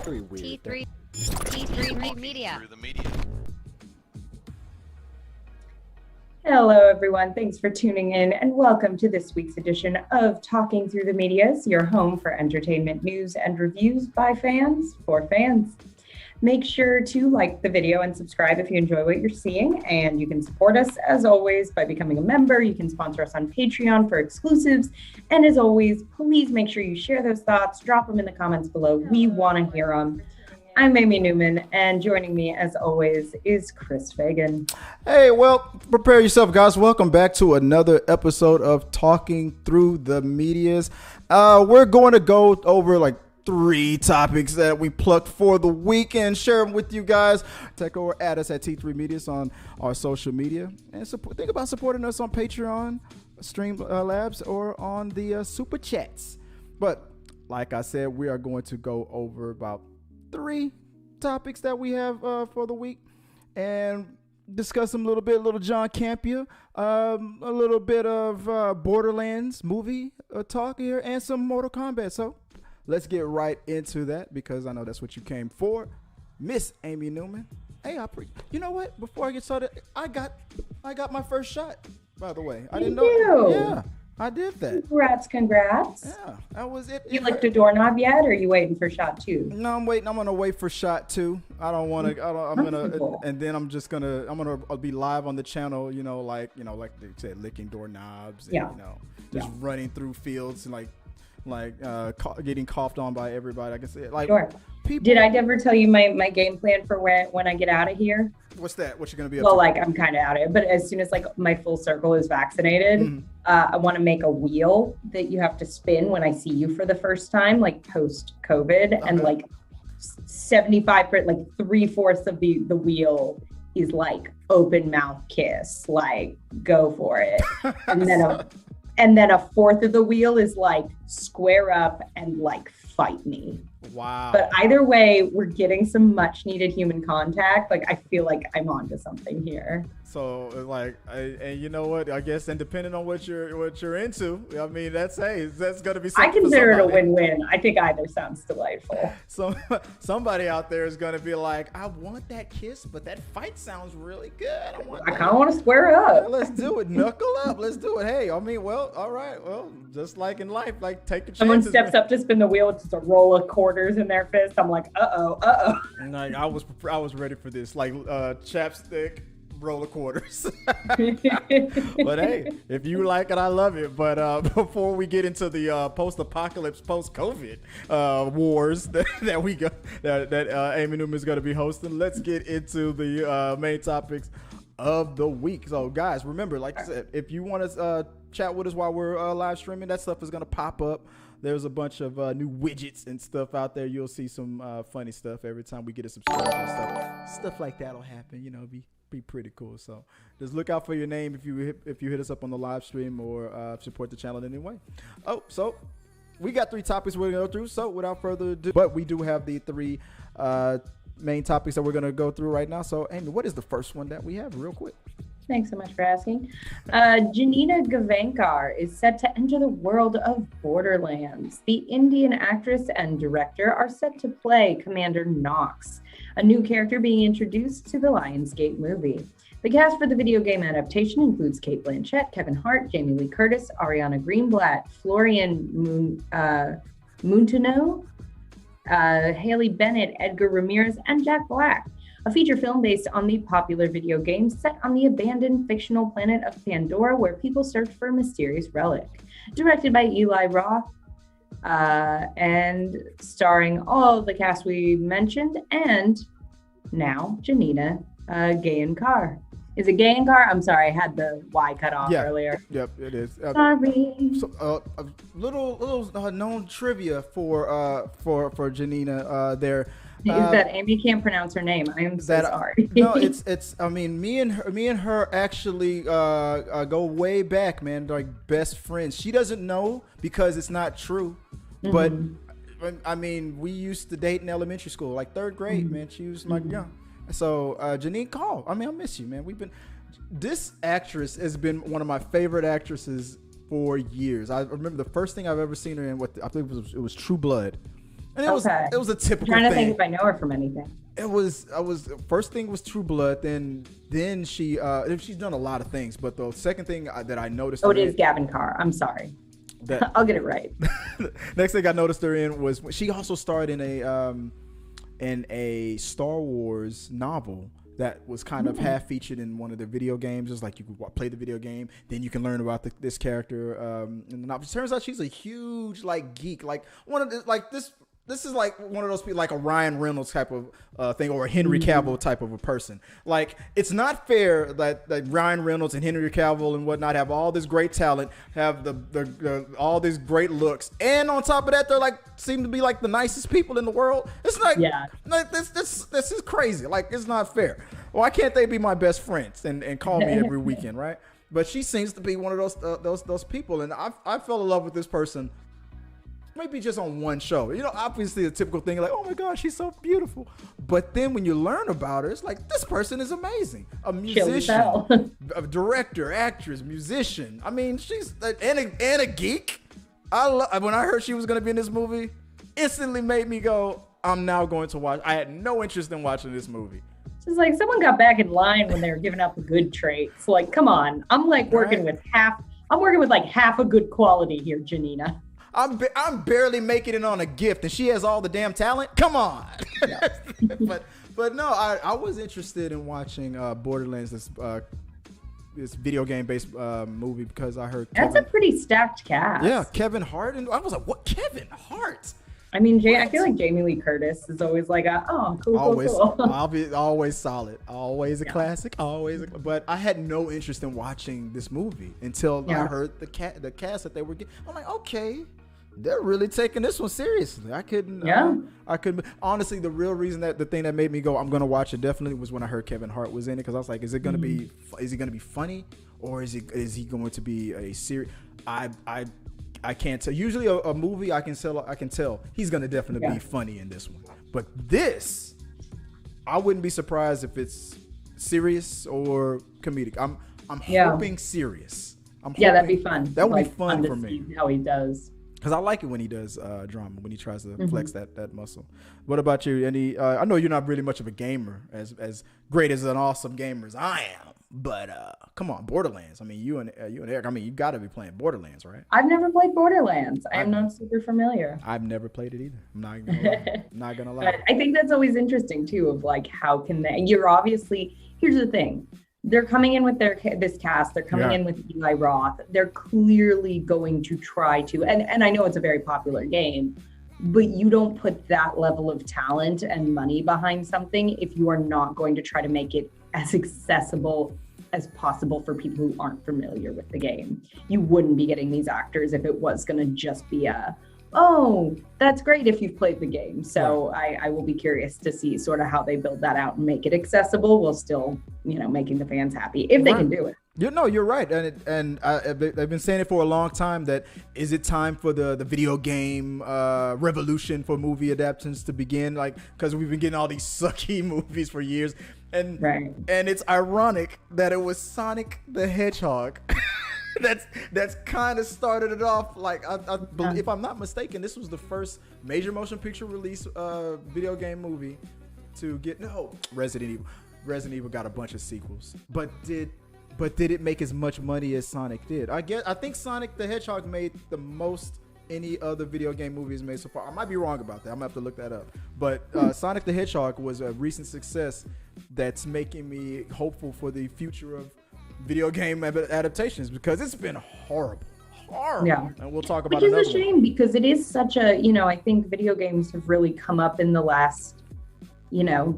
Pretty weird. T3 Media. Through the media. Hello, everyone. Thanks for tuning in and welcome to this week's edition of Talking Through the Medias, your home for entertainment news and reviews by fans for fans. Make sure to like the video and subscribe if you enjoy what you're seeing, and you can support us as always by becoming a member. You can sponsor us on Patreon for exclusives, and as always, please make sure you share those thoughts, drop them in the comments below. We want to hear them. I'm Amy Newman, and joining me as always is Chris Fagan. Hey, well, prepare yourself, guys. Welcome back to another episode of Talking Through the Medias. We're going to go over like 3 topics that we plucked for the week and share them with you guys. Take over at us at T3 Medias on our social media, and think about supporting us on Patreon, Streamlabs, or on the Super Chats. But like I said, we are going to go over about 3 topics that we have for the week and discuss them a little bit. A little John Campea, a little bit of Borderlands movie talk here, and some Mortal Kombat. So let's get right into that, because I know that's what you came for, Miss Amy Newman. Hey, you know what? Before I get started, I got my first shot. By the way, I didn't know. Yeah, I did that. Congrats. Yeah, that was it. You licked a doorknob yet, or are you waiting for shot 2? No, I'm waiting. I'm gonna wait for shot 2. I don't want to. I'm gonna, and then I'm gonna be live on the channel. Like they said, licking doorknobs. And, just running through fields and getting coughed on by everybody. I can say like. Sure. Did I ever tell you my game plan for when I get out of here? What's that? What you're gonna be up to? Well, like I'm kind of out of it, but as soon as like my full circle is vaccinated, I want to make a wheel that you have to spin when I see you for the first time, like post COVID, and like 75%, like 3/4 of the wheel is like open mouth kiss, like go for it, and then a 1/4 of the wheel is like square up and like fight me. Wow. But either way, we're getting some much needed human contact. Like I feel like I'm onto something here. So and you know what? I guess, and depending on what you're into, I mean, that's gonna be something. I consider it a win-win. I think either sounds delightful. So somebody out there is gonna be like, I want that kiss, but that fight sounds really good. I kind of want to square up. Let's do it. Knuckle up. Let's do it. Hey, I mean, well, all right. Well, just like in life, like take a chance. Someone steps up to spin the wheel with just a roll of quarters in their fist. I'm like, uh-oh. And like I was ready for this, like chapstick. Roll of quarters. But hey, if you like it, I love it. But before we get into the post-apocalypse, post-COVID wars that we got, that Amy Newman is going to be hosting, let's get into the main topics of the week. So guys, remember, like I said, if you want to chat with us while we're live streaming, that stuff is going to pop up. There's a bunch of new widgets and stuff out there. You'll see some funny stuff every time we get a subscriber and stuff like that'll happen. Be pretty cool. So just look out for your name if you hit us up on the live stream or support the channel in any way. So we got 3 topics we're gonna go through. So without further ado, but we do have the 3 main topics that we're gonna go through right now. So Amy, what is the first one that we have, real quick? Thanks so much for asking. Janina Gavankar is set to enter the world of Borderlands. The Indian actress and director are set to play Commander Knoxx, a new character being introduced to the Lionsgate movie. The cast for the video game adaptation includes Cate Blanchett, Kevin Hart, Jamie Lee Curtis, Ariana Greenblatt, Florian Munteanu, Haley Bennett, Edgar Ramirez, and Jack Black. A feature film based on the popular video game set on the abandoned fictional planet of Pandora, where people search for a mysterious relic. Directed by Eli Roth, and starring all of the cast we mentioned, and now Janina Gayankar. Is it Gayankar? I'm sorry, I had the Y cut off earlier. Yep, it is. Sorry. So, a little known trivia for Janina there. Is that Amy can't pronounce her name? I am so sorry. No, it's. I mean, me and her actually go way back, man. Like best friends. She doesn't know because it's not true, but I mean, we used to date in elementary school, like 3rd grade, man. She was like young. So Janine, call. I mean, I miss you, man. This actress has been one of my favorite actresses for years. I remember the first thing I've ever seen her in. I think it was True Blood. And it was a typical I'm trying to thing. think if I know her from anything. First thing was True Blood, then she's done a lot of things, but the second thing that I noticed. Oh, it is Gavankar. I'm sorry. I'll get it right. Next thing I noticed her in was she also starred in a Star Wars novel that was kind of half featured in one of the video games. It's like you could play the video game, then you can learn about this character in the novel. It turns out she's a huge like geek, like one of the, like this. This is like one of those people, like a Ryan Reynolds type of thing, or a Henry Cavill type of a person. Like, it's not fair that Ryan Reynolds and Henry Cavill and whatnot have all this great talent, have the all these great looks, and on top of that, they're like seem to be like the nicest people in the world. It's like, this is crazy. Like, it's not fair. Why can't they be my best friends and call me every weekend, right? But she seems to be one of those people, and I fell in love with this person. Maybe just on one show. You know, obviously the typical thing, like, oh my gosh, she's so beautiful. But then when you learn about her, it's like, this person is amazing. A musician, a director, actress, musician. I mean, she's and a geek. When I heard she was going to be in this movie, instantly made me go, I'm now going to watch. I had no interest in watching this movie. It's like someone got back in line when they were giving out the good traits. Like, come on. I'm like working with like half a good quality here, Janina. I'm barely making it on a gift, and she has all the damn talent. Come on. Yeah. but no, I was interested in watching Borderlands, this video game based movie, because I heard that's a pretty stacked cast. Yeah, Kevin Hart, and I was like, what? Kevin Hart? I mean, I feel like Jamie Lee Curtis is always like, cool. I'll be always solid, always a classic, but I had no interest in watching this movie until I heard the cast that they were getting. I'm like, okay, they're really taking this one seriously. I couldn't. Honestly, the real reason the thing that made me go, I'm gonna watch it definitely, was when I heard Kevin Hart was in it, because I was like, is he gonna be funny, or is he going to be a serious? I can't tell. Usually a movie I can tell he's gonna definitely be funny in this one. But this, I wouldn't be surprised if it's serious or comedic. I'm hoping serious. That'd be fun. That would be fun for me. See how he does. Because I like it when he does drama, when he tries to flex that muscle. What about you? I know you're not really much of a gamer, as great as an awesome gamer as I am. But come on, Borderlands. I mean, you and Eric. I mean, you got to be playing Borderlands, right? I've never played Borderlands. I'm not super familiar. I've never played it either. I'm not gonna lie. But I think that's always interesting too. Of like, how can they? You're obviously. Here's the thing. They're coming in with this cast. They're coming in with Eli Roth. They're clearly going to try to, and I know it's a very popular game, but you don't put that level of talent and money behind something if you are not going to try to make it as accessible as possible for people who aren't familiar with the game. You wouldn't be getting these actors if it was going to just be that's great if you've played the game. So I will be curious to see sort of how they build that out and make it accessible while still, making the fans happy, if they can do it. You're right. And they've been saying it for a long time, that is it time for the video game revolution for movie adaptations to begin? Like, because we've been getting all these sucky movies for years. And it's ironic that it was Sonic the Hedgehog that's kind of started it off. Like, I believe, if I'm not mistaken, this was the first major motion picture release video game movie to get Resident Evil. Resident Evil got a bunch of sequels, but did it make as much money as Sonic did? I think Sonic the Hedgehog made the most any other video game movies made so far. I might be wrong about that. I'm gonna have to look that up. But Sonic the Hedgehog was a recent success that's making me hopeful for the future of video game adaptations, because it's been horrible. Yeah, and we'll talk about it. Which is a shame, because it is such a, I think video games have really come up in the last,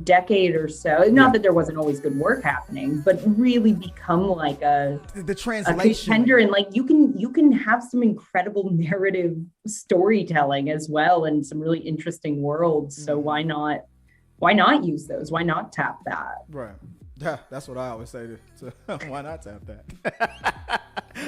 decade or so. Not that there wasn't always good work happening, but really become like the translation contender, and like you can have some incredible narrative storytelling as well, and some really interesting worlds. So why not use those? Why not tap that? Right. Yeah, that's what I always say. Why not tap that?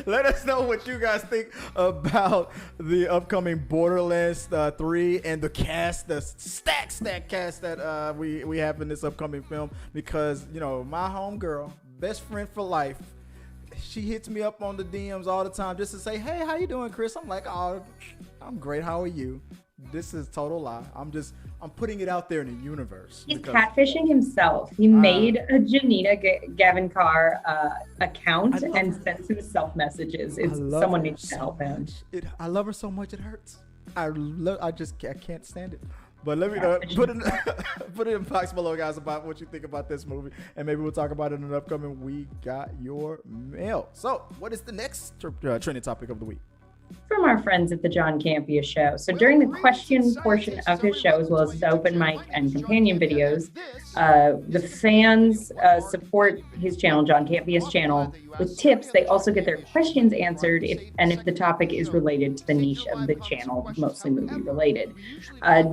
Let us know what you guys think about the upcoming Borderlands 3 and the cast, the stack cast that we have in this upcoming film. Because, my homegirl, best friend for life, she hits me up on the DMs all the time just to say, hey, how you doing, Chris? I'm like, oh, I'm great. How are you? This is total lie. I'm putting it out there in the universe. He's catfishing himself. He made a Janina Gavankar account and sends himself messages. Someone needs to help him. I love her so much it hurts. I can't stand it. But let me put it in the box below, guys, about what you think about this movie, and maybe we'll talk about it in an upcoming We Got Your Mail. So, what is the next trending topic of the week? From our friends at the John Campea Show. So during the question portion of his show, as well as his open mic and companion videos, the fans support his channel, John Campea's channel, with tips. They also get their questions answered if the topic is related to the niche of the channel, mostly movie related.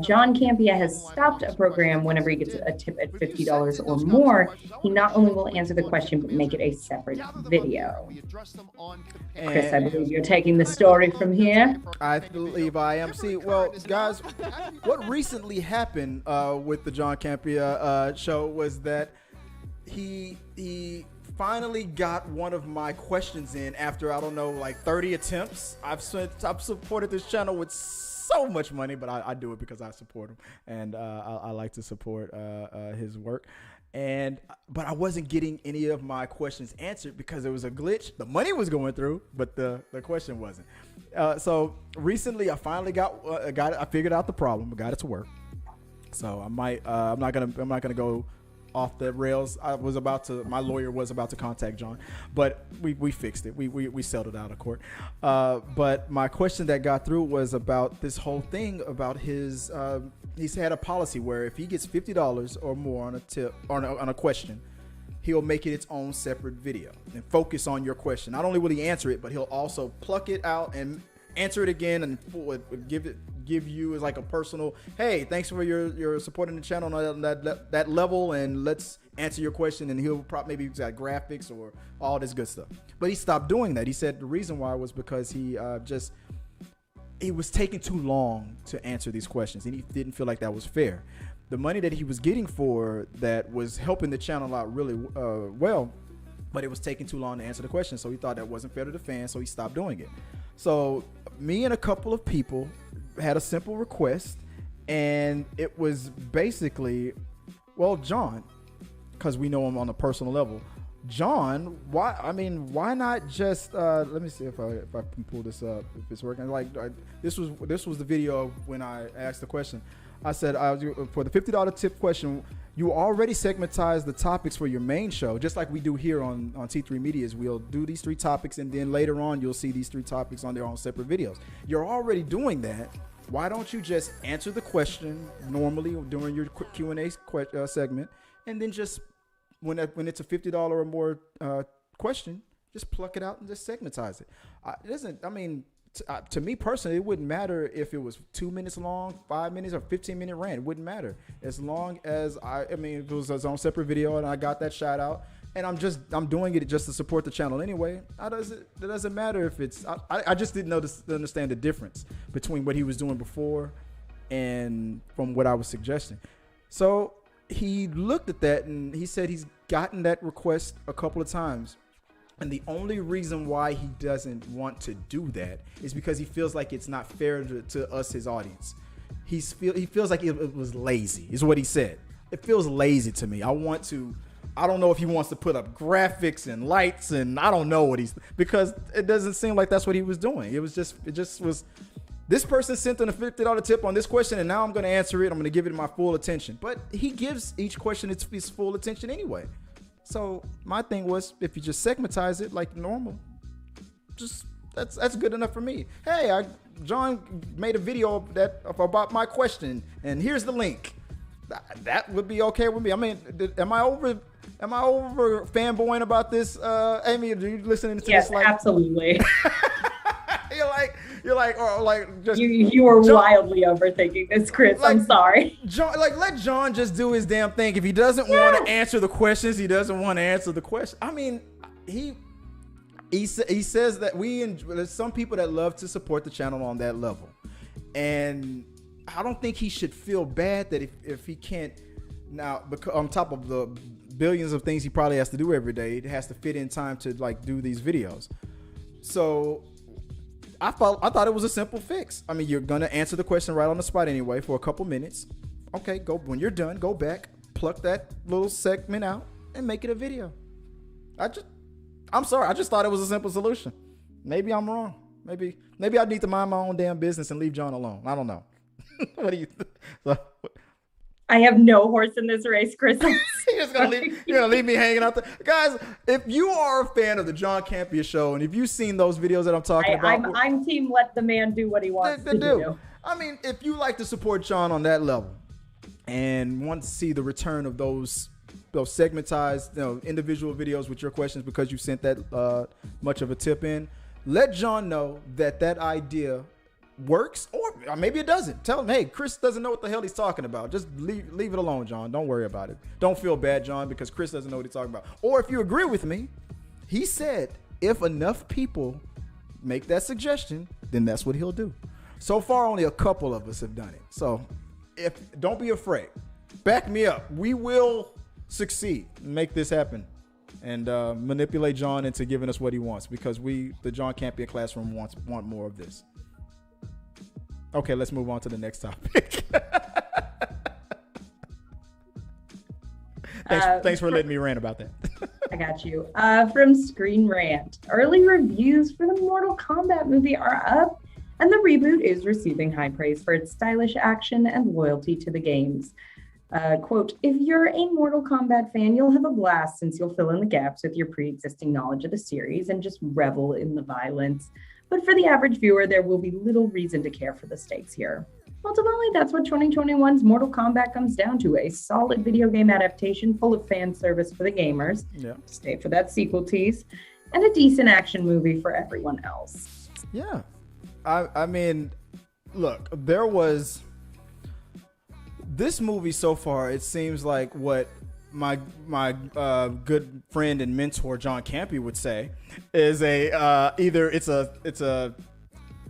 John Campea has stopped a program whenever he gets a tip at $50 or more. He not only will answer the question, but make it a separate video. Chris, I believe you're taking the story from here. I believe I am. See, well, guys, what recently happened with the John Campea show was that he finally got one of my questions in after, I don't know, like 30 attempts. I've supported this channel with so much money, but I do it because I support him, and I like to support his work. But I wasn't getting any of my questions answered because there was a glitch. The money was going through, but the question wasn't. So recently, I finally got it. I figured out the problem. I got it to work. So I'm not gonna go off the rails. My lawyer was about to contact John, but we fixed it. We settled it out of court. But my question that got through was about this whole thing about his. He's had a policy where if he gets $50 or more on a tip or on a question, he'll make it its own separate video and focus on your question. Not only will he answer it, but he'll also pluck it out and answer it again and give you as like a personal, hey, thanks for your supporting the channel on that level, and let's answer your question. And he'll maybe use that graphics or all this good stuff. But he stopped doing that. He said the reason why was because it was taking too long to answer these questions, and he didn't feel like that was fair. The money that he was getting for that was helping the channel out really well, but it was taking too long to answer the question, so he thought that wasn't fair to the fans, so he stopped doing it. So me and a couple of people had a simple request, and it was basically, well, John, because we know him on a personal level. John, why not just let me see if I can pull this up, if it's working. This was the video when I asked the question. I said, for the $50 tip question, you already segmentized the topics for your main show, just like we do here on T3 Media's. We'll do these 3 topics, and then later on you'll see these 3 topics on their own separate videos. You're already doing that. Why don't you just answer the question normally during your quick Q&A segment, and then just when it's a $50 or more question, just pluck it out and just segmentize it. To me personally, it wouldn't matter if it was 2 minutes long, 5 minutes, or 15-minute rant. It wouldn't matter as long as if it was its own separate video and I got that shout out, and I'm doing it just to support the channel anyway. It doesn't matter if it's. I just didn't understand the difference between what he was doing before and from what I was suggesting. So he looked at that and he said he's gotten that request a couple of times. And the only reason why he doesn't want to do that is because he feels like it's not fair to us, his audience. He feels like it was lazy, is what he said. It feels lazy to me. I don't know if he wants to put up graphics and lights, and I don't know because it doesn't seem like that's what he was doing. It just was. This person sent in a $50 tip on this question, and now I'm going to answer it. I'm going to give it my full attention. But he gives each question its full attention anyway. So my thing was, if you just segmentize it like normal, just that's good enough for me. Hey, John made a video about my question, and here's the link. That would be okay with me. I mean, am I over fanboying about this? Amy, are you listening to this? Yes, absolutely. You're like, just you were wildly overthinking this, Chris. I'm sorry. John, let John just do his damn thing. If he doesn't want to answer the questions, he doesn't want to answer the question. I mean, he says that there's some people that love to support the channel on that level, and I don't think he should feel bad that if he can't now, because on top of the billions of things he probably has to do every day, it has to fit in time to do these videos. So I thought it was a simple fix. I mean, you're gonna answer the question right on the spot anyway for a couple minutes. Okay, go when you're done, go back, pluck that little segment out, and make it a video. I'm sorry, I just thought it was a simple solution. Maybe I'm wrong. Maybe I need to mind my own damn business and leave John alone. I don't know. What do you think? I have no horse in this race, Chris. You're gonna leave me hanging out there, guys. If you are a fan of the John Campea Show, and if you've seen those videos that I'm talking about, I'm team let the man do what he wants to do. I mean, if you like to support John on that level and want to see the return of those segmentized, individual videos with your questions because you sent that much of a tip in, let John know that idea works, or maybe it doesn't. Tell him, hey, Chris doesn't know what the hell he's talking about. Just leave it alone, John. Don't worry about it. Don't feel bad, John, because Chris doesn't know what he's talking about. Or if you agree with me, he said if enough people make that suggestion, then that's what he'll do. So far, only a couple of us have done it. So don't be afraid. Back me up. We will succeed. Make this happen. And manipulate John into giving us what he wants, because the John Campea classroom want more of this. Okay, let's move on to the next topic. Thanks for letting me rant about that. I got you. From Screen Rant, early reviews for the Mortal Kombat movie are up, and the reboot is receiving high praise for its stylish action and loyalty to the games. Quote, if you're a Mortal Kombat fan, you'll have a blast since you'll fill in the gaps with your pre-existing knowledge of the series and just revel in the violence. But for the average viewer, there will be little reason to care for the stakes here. Ultimately, that's what 2021's Mortal Kombat comes down to, a solid video game adaptation full of fan service for the gamers, stay for that sequel tease, and a decent action movie for everyone else. Yeah. I mean, look, this movie so far, it seems like what my good friend and mentor John Campea would say is either it's a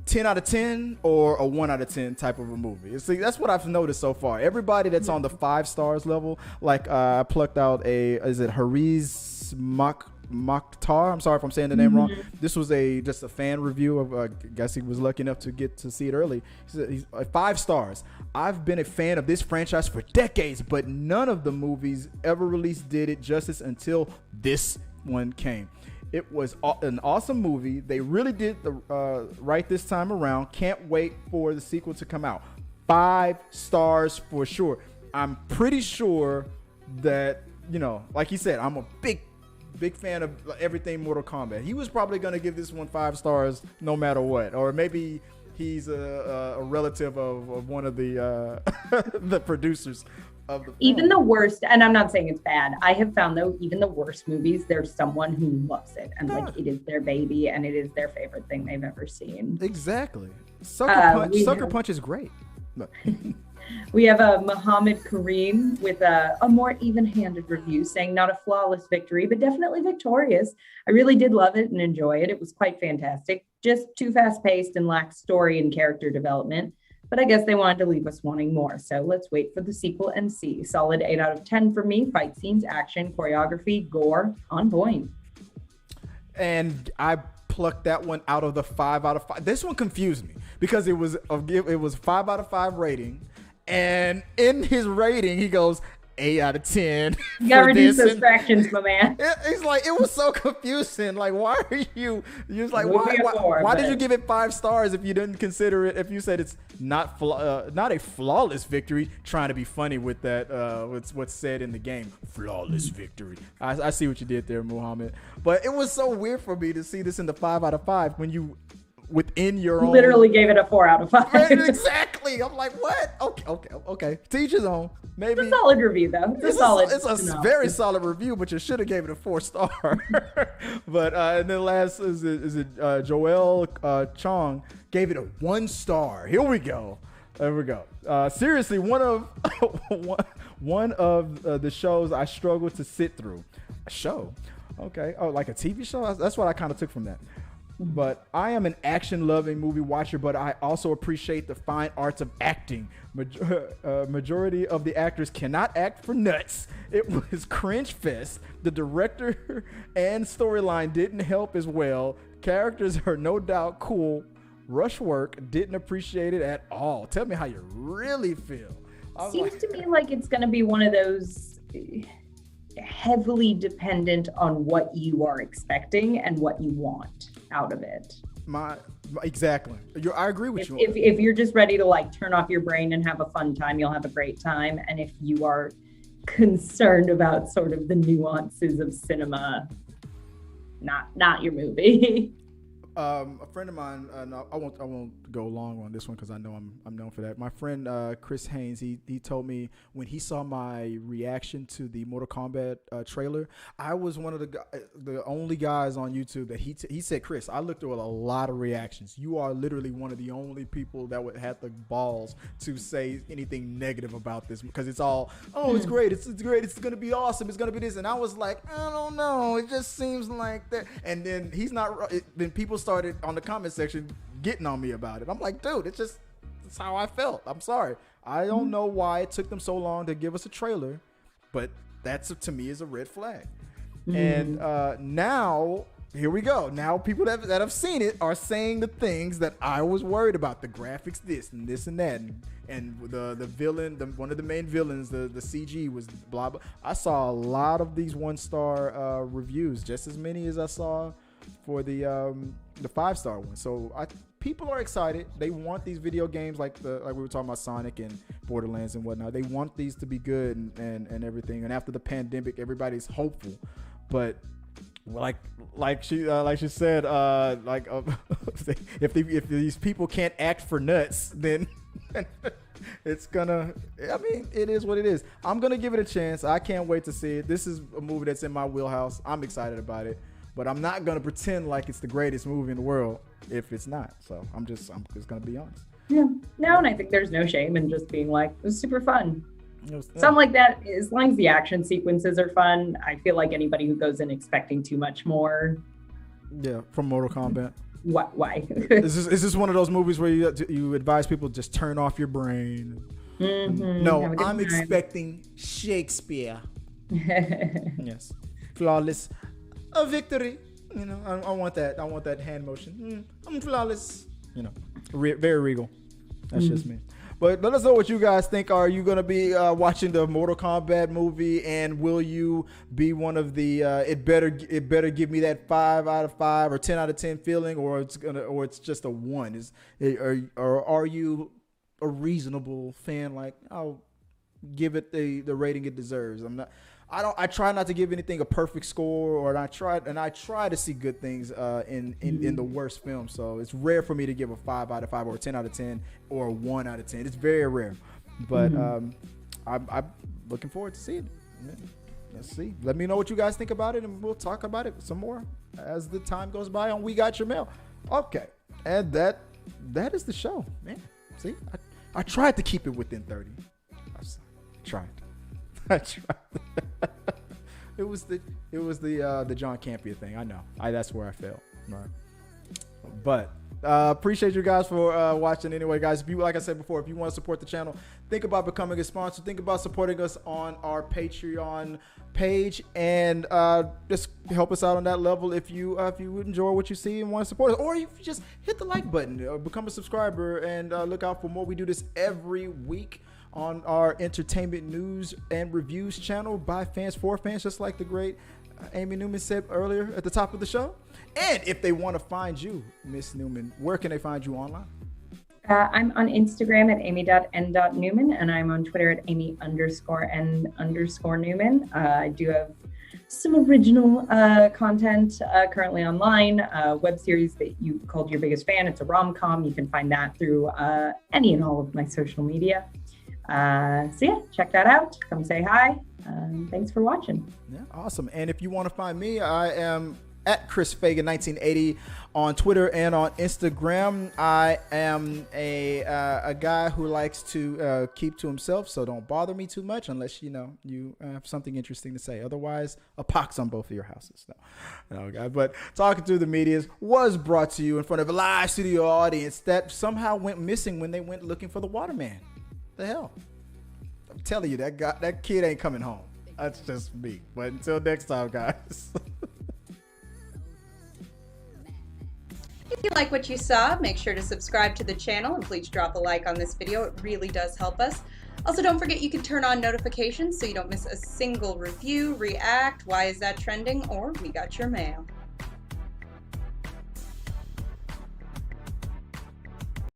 10 out of 10 or a 1 out of 10 type of a movie. That's what I've noticed so far. Everybody that's on the 5 stars level, like I plucked out is it Hariz Mokhtar? I'm sorry if I'm saying the name wrong. This was just a fan review of. I guess he was lucky enough to get to see it early. He said he's 5 stars. I've been a fan of this franchise for decades, but none of the movies ever released did it justice until this one came. It was an awesome movie. They really did the right this time around. Can't wait for the sequel to come out. 5 stars for sure. I'm pretty sure that, like he said, I'm a big fan of everything Mortal Kombat. He was probably going to give this one 5 stars no matter what. Or maybe he's a relative of one of the the producers of the film. Even the worst, and I'm not saying it's bad, I have found though, even the worst movies, there's someone who loves it. And like it is their baby and it is their favorite thing they've ever seen. Exactly. Sucker Punch is great. We have a Muhammad Kareem with a more even-handed review saying not a flawless victory, but definitely victorious. I really did love it and enjoy it. It was quite fantastic. Just too fast-paced and lacked story and character development. But I guess they wanted to leave us wanting more. So let's wait for the sequel and see. Solid 8 out of 10 for me. Fight scenes, action, choreography, gore, on point. And I plucked that one out of the 5 out of 5. This one confused me because it was 5 out of 5 rating. And in his rating, he goes 8 out of 10. You gotta reduce those fractions, my man. It's like, it was so confusing. Like, why are you? You're like, why did you give it 5 stars if you didn't consider it? If you said it's not a flawless victory, trying to be funny with that, what's said in the game, flawless victory. I see what you did there, Muhammad. But it was so weird for me to see this in the 5 out of 5 when you. Within your own, literally gave it a 4 out of 5. Exactly. I'm like, what? Okay. Teach his own. Maybe it's a solid review though. It's a very solid review, but you should have gave it a 4 star. But and then last is it Joel Chong gave it a 1 star. Here we go. There we go. Seriously, one of the shows I struggle to sit through. A show. Okay. Oh, like a TV show. That's what I kind of took from that. But I am an action-loving movie watcher, but I also appreciate the fine arts of acting. Majority of the actors cannot act for nuts. It was cringe fest. The director and storyline didn't help as well. Characters are no doubt cool, Rushwork didn't appreciate it at all. Tell me how you really feel. Seems to me like it's going to be one of those heavily dependent on what you are expecting and what you want out of it. Exactly. I agree with you. If you're just ready to like turn off your brain and have a fun time, you'll have a great time. And if you are concerned about sort of the nuances of cinema, not your movie. A friend of mine, no, I won't go long on this one because I know I'm known for that. My friend Chris Haynes, he told me when he saw my reaction to the Mortal Kombat trailer, I was one of the only guys on YouTube that he said, Chris, I looked through a lot of reactions. You are literally one of the only people that would have the balls to say anything negative about this because it's all, it's great, it's great, it's gonna be awesome, it's gonna be this, and I was like, I don't know, it just seems like that, and then then people started on the comment section getting on me about it. I'm like, dude, it's how I felt. I'm sorry. I don't know why it took them so long to give us a trailer, but that's to me is a red flag. And now here we go. Now people that have seen it are saying the things that I was worried about. The graphics, this and this and that, and the villain, one of the main villains, the CG was blah blah. I saw a lot of these 1-star reviews, just as many as I saw for the 5-star one. So people are excited. They want these video games like we were talking about Sonic and Borderlands and whatnot. They want these to be good and everything. And after the pandemic, everybody's hopeful. But like she said, if these people can't act for nuts, then it's gonna. I mean, it is what it is. I'm gonna give it a chance. I can't wait to see it. This is a movie that's in my wheelhouse. I'm excited about it. But I'm not gonna pretend like it's the greatest movie in the world if it's not. So I'm just gonna be honest. Yeah. No, and I think there's no shame in just being like, it was super fun. Something like that, as long as the action sequences are fun, I feel like anybody who goes in expecting too much more. Yeah, from Mortal Kombat. Why? Is this one of those movies where you advise people just turn off your brain? Mm-hmm. No, I'm expecting Shakespeare. Yes, flawless. A victory, you know. I want that. I want that hand motion. I'm flawless, you know. Very regal. That's just me. But let us know what you guys think. Are you going to be watching the Mortal Kombat movie, and will you be one of the it better give me that 5 out of 5 or 10 out of 10 feeling, or it's just a 1? Or are you a reasonable fan? Like, I'll give it the rating it deserves. I try not to give anything a perfect score, or I try to see good things in the worst film. So it's rare for me to give a 5 out of 5 or a 10 out of 10 or a 1 out of 10. It's very rare, but I'm looking forward to seeing it. Let's see. Let me know what you guys think about it, and we'll talk about it some more as the time goes by on We Got Your Mail. Okay, and that is the show, man. See, I tried to keep it within 30. I tried. It was the John Campea thing. I know. That's where I failed. Right. But appreciate you guys for watching. Anyway, guys, if you, like I said before, if you want to support the channel, think about becoming a sponsor. Think about supporting us on our Patreon page, and just help us out on that level. If you would enjoy what you see and want to support us, or if you just hit the like button, or become a subscriber, and look out for more. We do this every week on our entertainment news and reviews channel by fans for fans, just like the great Amy Newman said earlier at the top of the show. And if they want to find you, Miss Newman, where can they find you online? I'm on Instagram at amy.n.newman, and I'm on Twitter at amy_n_newman. I do have some original content currently online, web series that you called Your Biggest Fan. It's a rom-com. You can find that through any and all of my social media. So yeah, check that out. Come say hi. Thanks for watching. Yeah, awesome. And if you want to find me, I am at Chris Fagan 1980 on Twitter and on Instagram. I am a guy who likes to keep to himself, so don't bother me too much unless you have something interesting to say. Otherwise, a pox on both of your houses. No, guys. But Talking Through the Medias was brought to you in front of a live studio audience that somehow went missing when they went looking for the Waterman. The hell? I'm telling you, that kid ain't coming home. That's just me. But until next time, guys. If you like what you saw, make sure to subscribe to the channel and please drop a like on this video. It really does help us. Also, don't forget you can turn on notifications so you don't miss a single review, react, why is that trending, or we got your mail.